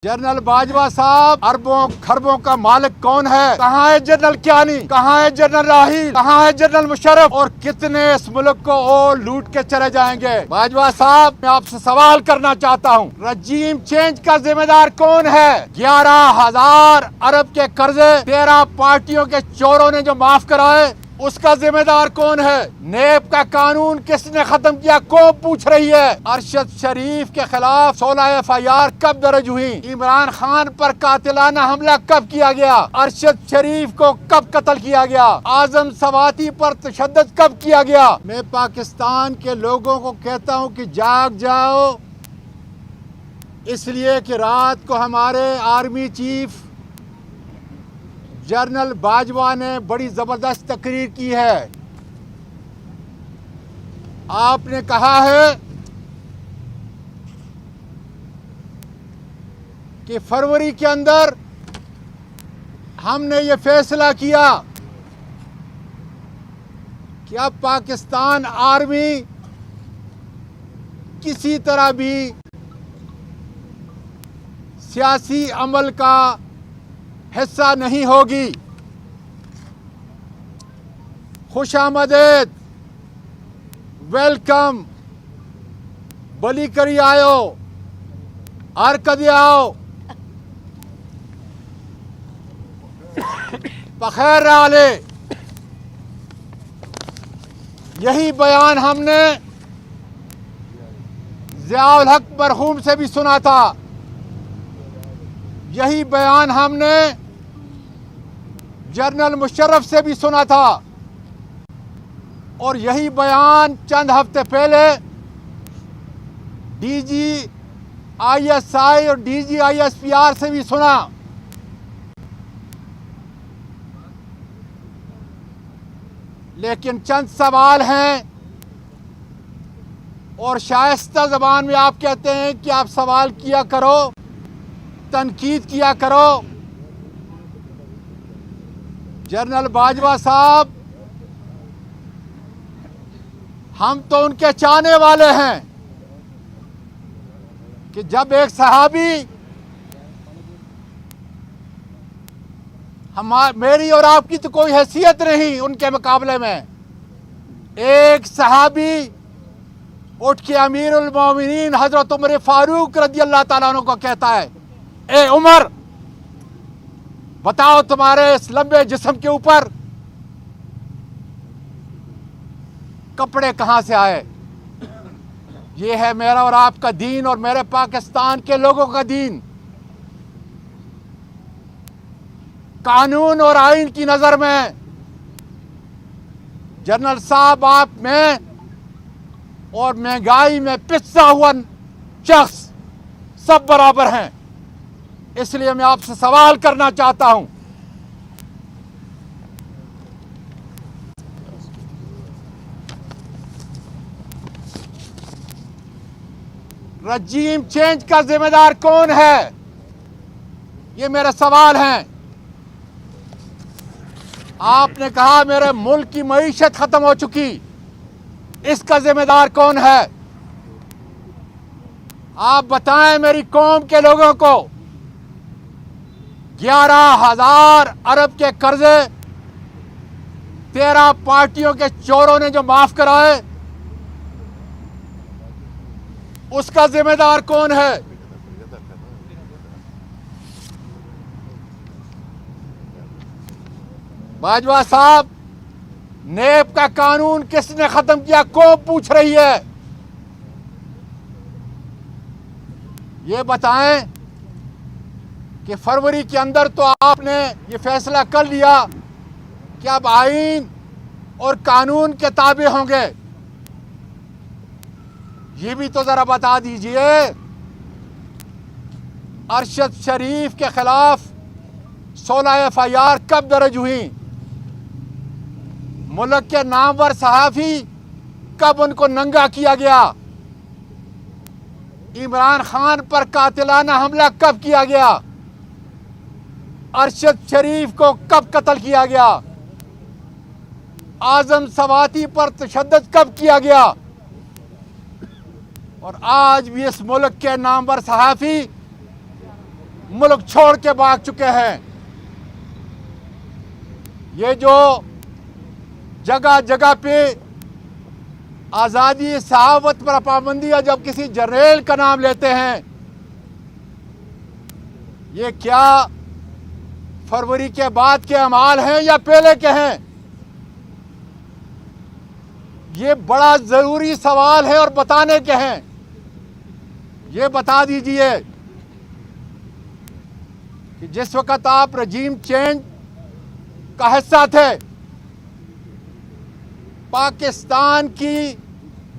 General Bajwa साहब अरबों खरबों का मालिक कौन है? कहाँ है जनरल कियानी? कहाँ है जनरल राहील? कहाँ है जनरल मुशर्रफ? और कितने इस मुल्क को और लूट के चले जाएंगे? बाजवा साहब, मैं आपसे सवाल करना चाहता हूँ, रजीम चेंज का जिम्मेदार कौन है? 11,000 अरब के कर्जे 13 पार्टियों के चोरों ने जो माफ कराए, उसका जिम्मेदार कौन है? नेब का कानून किसने खत्म किया? कौन पूछ रही है? अरशद शरीफ के खिलाफ 16 FIR कब दर्ज हुई? इमरान खान पर कातिलाना हमला कब किया गया? अरशद शरीफ को कब कत्ल किया गया? आजम सवाती पर तशद्दुद कब किया गया? मैं पाकिस्तान के लोगों को कहता हूँ कि जाग जाओ, इसलिए कि रात को हमारे आर्मी चीफ जनरल बाजवा ने बड़ी जबरदस्त तकरीर की है। आपने कहा है कि फरवरी के अंदर हमने ये फैसला किया कि अब पाकिस्तान आर्मी किसी तरह भी सियासी अमल का हिस्सा नहीं होगी। खुशामदेद, वेलकम, बली करी आयो, हर कदी आओ, बखैर आले। यही बयान हमने ज़ियाउल हक मरहूम से भी सुना था, यही बयान हमने जनरल मुशर्रफ से भी सुना था, और यही बयान चंद हफ्ते पहले DG ISI और DG ISPR से भी सुना। लेकिन चंद सवाल हैं, और शाइस्ता ज़बान में आप कहते हैं कि आप सवाल किया करो, तनकीद किया करो। जनरल बाजवा साहब, हम तो उनके चाहने वाले हैं कि जब एक सहाबी मेरी और आपकी तो कोई हैसियत नहीं उनके मुकाबले में, एक सहाबी उठ के अमीरुल मोमिनीन हजरत उमर फारूक रज़ी अल्लाह ताला अन्हु को कहता है, ए उमर, बताओ तुम्हारे इस लंबे जिस्म के ऊपर कपड़े कहां से आए? ये है मेरा और आपका दीन और मेरे पाकिस्तान के लोगों का दीन। कानून और आइन की नजर में जनरल साहब, आप में और महंगाई में पिसा हुआ शख्स सब बराबर हैं। इसलिए मैं आपसे सवाल करना चाहता हूं, रजीम चेंज का जिम्मेदार कौन है? ये मेरे सवाल हैं। आपने कहा मेरे मुल्क की मईशत खत्म हो चुकी, इसका जिम्मेदार कौन है? आप बताएं मेरी कौम के लोगों को, 11,000 अरब के कर्जे 13 पार्टियों के चोरों ने जो माफ कराए, उसका जिम्मेदार कौन है? बाजवा साहब, नेब का कानून किसने खत्म किया? कौन पूछ रही है? ये बताएं कि फरवरी के अंदर तो आपने ये फैसला कर लिया कि अब आइन और कानून के ताबे होंगे। ये भी तो जरा बता दीजिए, अरशद शरीफ के खिलाफ 16 FIR कब दर्ज हुई? मुल्क के नामवर सहाफ़ी कब उनको नंगा किया गया? इमरान खान पर कातिलाना हमला कब किया गया? अरशद शरीफ को कब कत्ल किया गया? आजम सवाती पर तशद्दुद कब किया गया? और आज भी इस मुल्क के नामवर सहाफ़ी मुल्क छोड़ के भाग चुके हैं। ये जो जगह जगह पे आज़ादी सहावत पर पाबंदी या जब किसी जर्नैल का नाम लेते हैं, ये क्या फरवरी के बाद के अमाल हैं या पहले के हैं? ये बड़ा ज़रूरी सवाल है और बताने के हैं। ये बता दीजिए कि जिस वक़्त आप रजीम चेंज का हिस्सा थे, पाकिस्तान की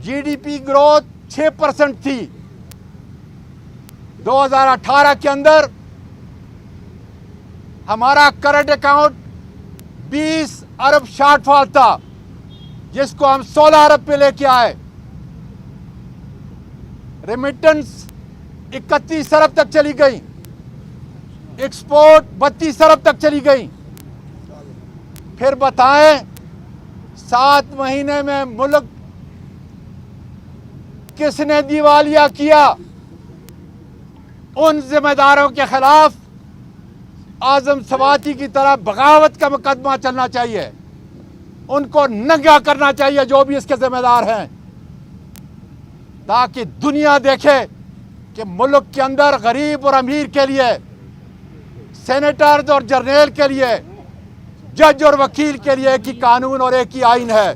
जीडीपी ग्रोथ 6% थी। 2018 के अंदर हमारा करंट अकाउंट 20 अरब शॉर्टफॉल था, जिसको हम 16 अरब पे लेके आए। रेमिटेंस 31 अरब तक चली गई, एक्सपोर्ट 32 अरब तक चली गई। फिर बताएं, 7 महीने में मुल्क किसने दिवालिया किया? उन जिम्मेदारों के खिलाफ आजम सवाती की तरह बगावत का मुकदमा चलना चाहिए, उनको नंगा करना चाहिए जो भी इसके जिम्मेदार हैं, ताकि दुनिया देखे कि मुल्क के अंदर गरीब और अमीर के लिए, सेनेटर्स और जर्नैल के लिए, जज और वकील के लिए एक ही कानून और एक ही आइन है।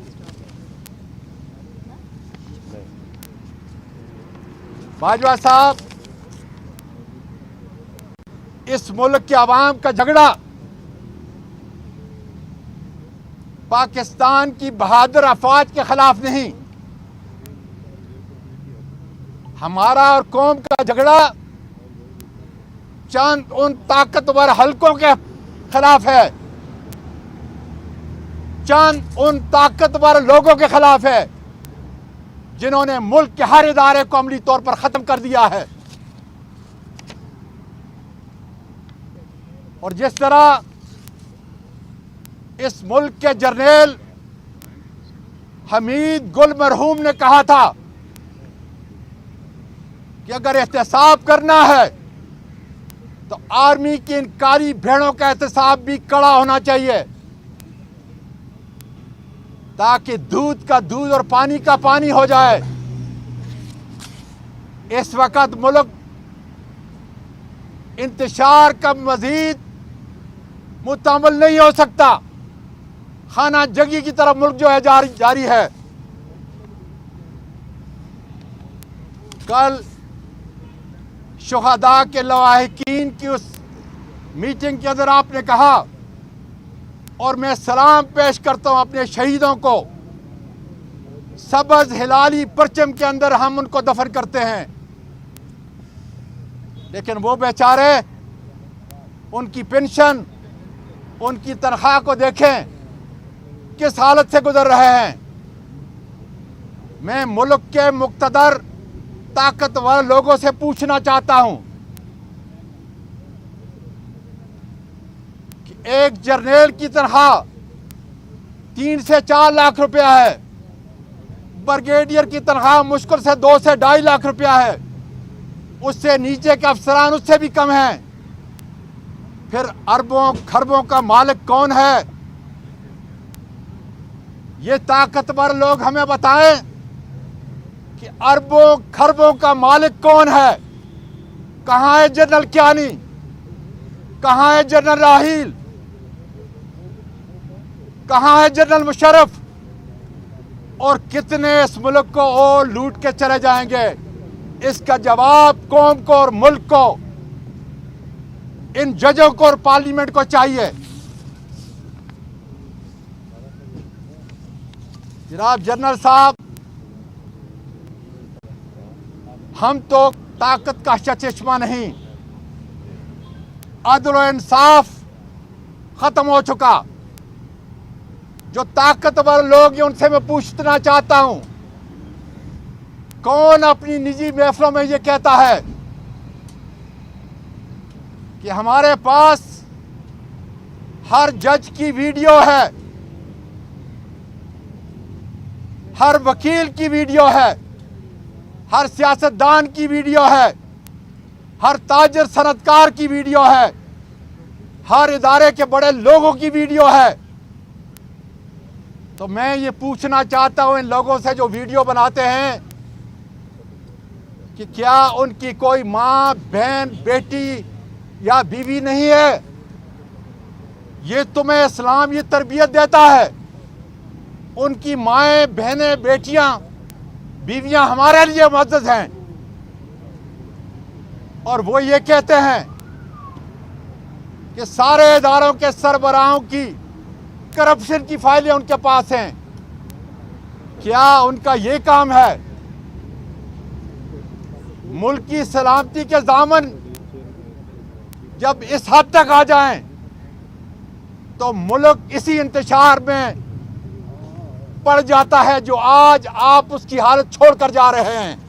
बाजवा साहब, इस मुल्क के अवाम का झगड़ा पाकिस्तान की बहादुर अफवाज के खिलाफ नहीं, हमारा और कौम का झगड़ा चंद उन ताकतवर हलकों के खिलाफ है, चंद उन ताकतवर लोगों के खिलाफ है जिन्होंने मुल्क के हर इदारे को अमली तौर पर खत्म कर दिया है। और जिस तरह इस मुल्क के जर्नैल हमीद गुल मरहूम ने कहा था कि अगर एहतसाब करना है तो आर्मी की इन कारी भेड़ों का एहतसाब भी कड़ा होना चाहिए, ताकि दूध का दूध और पानी का पानी हो जाए। इस वक्त मुल्क इंतशार का मजीद मुतअम्मल नहीं हो सकता, खाना जगी की तरफ मुल्क जो है जारी है। कल शुहदा के लवाहिकीन की उस मीटिंग के अंदर आपने कहा, और मैं सलाम पेश करता हूं अपने शहीदों को, सबज हिलाली परचम के अंदर हम उनको दफन करते हैं, लेकिन वो बेचारे, उनकी पेंशन, उनकी तनख्वाह को देखें किस हालत से गुजर रहे हैं। मैं मुल्क के मुक्तदर ताकतवर लोगों से पूछना चाहता हूं कि एक जर्नैल की तनख्वाह 3 से 4 लाख रुपया है, ब्रिगेडियर की तनख्वाह मुश्किल से 2 से 2.5 लाख रुपया है, उससे नीचे के अफसरान उससे भी कम हैं। फिर अरबों खरबों का मालिक कौन है? ये ताकतवर लोग हमें बताएं कि अरबों खरबों का मालिक कौन है? कहां है जनरल कियानी? कहां है जनरल राहील? कहां है जनरल मुशर्रफ? और कितने इस मुल्क को और लूट के चले जाएंगे? इसका जवाब कौम को और मुल्क को, इन जजों को और पार्लियामेंट को चाहिए। जनाब जनरल साहब, हम तो ताकत का चश्मा नहीं, अदल और इंसाफ खत्म हो चुका। जो ताकतवर लोग हैं उनसे मैं पूछना चाहता हूं, कौन अपनी निजी महफिलों में ये कहता है कि हमारे पास हर जज की वीडियो है, हर वकील की वीडियो है, हर सियासतदान की वीडियो है, हर ताजिर सनतकार की वीडियो है, हर इदारे के बड़े लोगों की वीडियो है। तो मैं ये पूछना चाहता हूं इन लोगों से जो वीडियो बनाते हैं कि क्या उनकी कोई माँ, बहन, बेटी या बीवी नहीं है? ये तुम्हें इस्लाम ये तरबियत देता है। उनकी माएँ, बहनें, बेटियां, बीवियां हमारे लिए मुअज़्ज़ज़ हैं और वो ये कहते हैं कि सारे इदारों के सरबराहों की करप्शन की फाइलें उनके पास हैं। क्या उनका ये काम है? मुल्क की सलामती के दामन जब इस हद तक आ जाएं तो मुल्क इसी इंतशार में पड़ जाता है जो आज आप उसकी हालत छोड़कर जा रहे हैं।